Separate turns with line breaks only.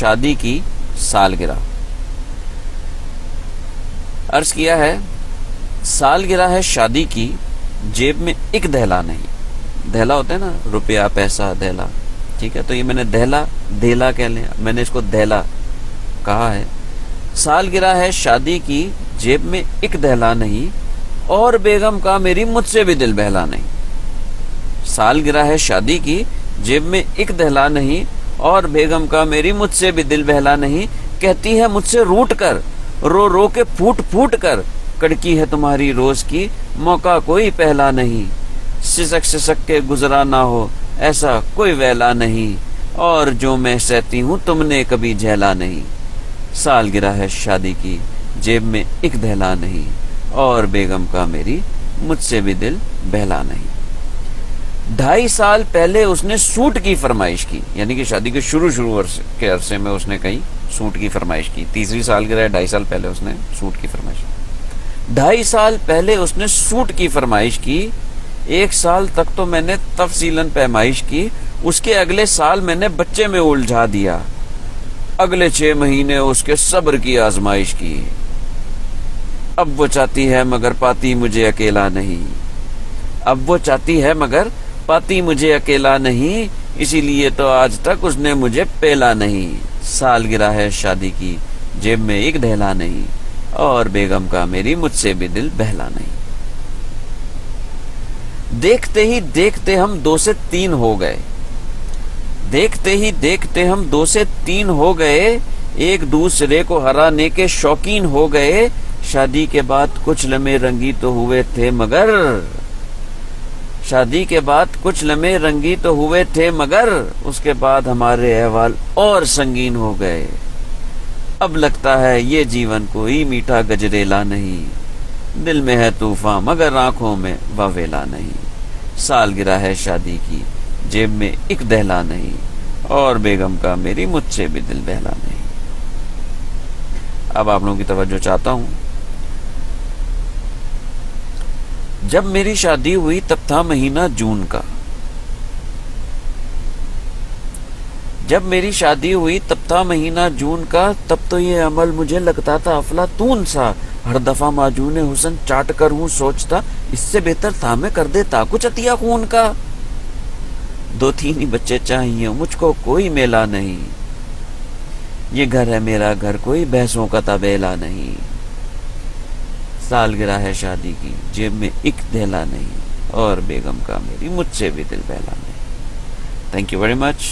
شادی کی سالگرہ۔ عرض کیا ہے سالگرہ ہے شادی کی، جیب میں ایک دہلا نہیں۔ دہلا ہوتا ہے نا، روپیہ پیسہ دہلا، ٹھیک ہے، تو یہ میں نے دہلا کہہ لیں، میں نے اس کو دہلا کہا ہے۔ سالگرہ ہے شادی کی، جیب میں ایک دہلا نہیں، اور بیگم کا میری مجھ سے بھی دل بہلا نہیں۔ سالگرہ ہے شادی کی، جیب میں ایک دہلا نہیں، اور بیگم کا میری مجھ سے بھی دل بہلا نہیں۔ کہتی ہے مجھ سے روٹ کر، رو رو کے پھوٹ پھوٹ کر، کڑکی ہے تمہاری روز کی، موقع کوئی پہلا نہیں۔ سسک سسک کے گزرا نہ ہو ایسا کوئی ویلا نہیں، اور جو میں سہتی ہوں تم نے کبھی جھیلا نہیں۔ سالگرہ ہے شادی کی، جیب میں ایک دہلا نہیں، اور بیگم کا میری مجھ سے بھی دل بہلا نہیں۔ 2.5 سال پہلے اس نے سوٹ کی فرمائش کی، یعنی کہ شادی کے شروع کے عرصے میں اس نے کہیں سوٹ کی فرمائش کی۔ تیسری سالگرہ ہے، 2.5 سال پہلے اس نے سوٹ کی فرمائش کی۔ 2.5 سال پہلے اس نے سوٹ کی فرمائش کی، 1 سال تک تو میں نے تفصیلاً پیمائش کی، اس کے اگلے سال میں نے بچے میں الجھا دیا، اگلے 6 مہینے اس کے صبر کی آزمائش کی۔ اب وہ چاہتی ہے مگر پاتی مجھے اکیلا نہیں، اب وہ چاہتی ہے مگر پاتی مجھے اکیلا نہیں، اسی لیے تو آج تک اس نے مجھے پیلا نہیں۔ سالگرہ ہے شادی کی، جیب میں ایک دہلا نہیں، اور بیگم کا میری مجھ سے بھی دل بہلا نہیں۔ دیکھتے ہی دیکھتے ہم 2 سے 3 ہو گئے، دیکھتے ہی دیکھتے ہم 2 سے 3 ہو گئے، ایک دوسرے کو ہرانے کے شوقین ہو گئے۔ شادی کے بعد کچھ لمحے رنگی تو ہوئے تھے مگر، شادی کے بعد کچھ لمحے رنگی تو ہوئے تھے مگر، اس کے بعد ہمارے احوال اور سنگین ہو گئے۔ اب لگتا ہے یہ جیون کوئی میٹھا گجریلا نہیں، دل میں ہے طوفاں مگر آنکھوں میں واویلا نہیں۔ سالگرہ ہے شادی کی، جیب میں ایک دہلا نہیں، اور بیگم کا میری مجھ سے بھی دل بہلا نہیں۔ اب آپ لوگوں کی توجہ چاہتا ہوں۔ جب میری شادی ہوئی تب تھا مہینہ جون کا، جب میری شادی ہوئی تب تھا مہینہ جون کا، تب تو یہ عمل مجھے لگتا تھا افلاطون سا، ہر دفعہ معجون حسن چاٹ کر ہوں سوچتا، اس سے بہتر تھا میں کر دیتا کچھ عطیہ خون کا۔ 2-3 ہی بچے چاہیے مجھ کو کوئی میلا نہیں، یہ گھر ہے میرا گھر کوئی بحثوں کا طبیلہ نہیں۔ سالگرہ ہے شادی کی، جیب میں ایک دہلا نہیں، اور بیگم کا میری مجھ سے بھی دل بہلا نہیں۔ Thank you very much.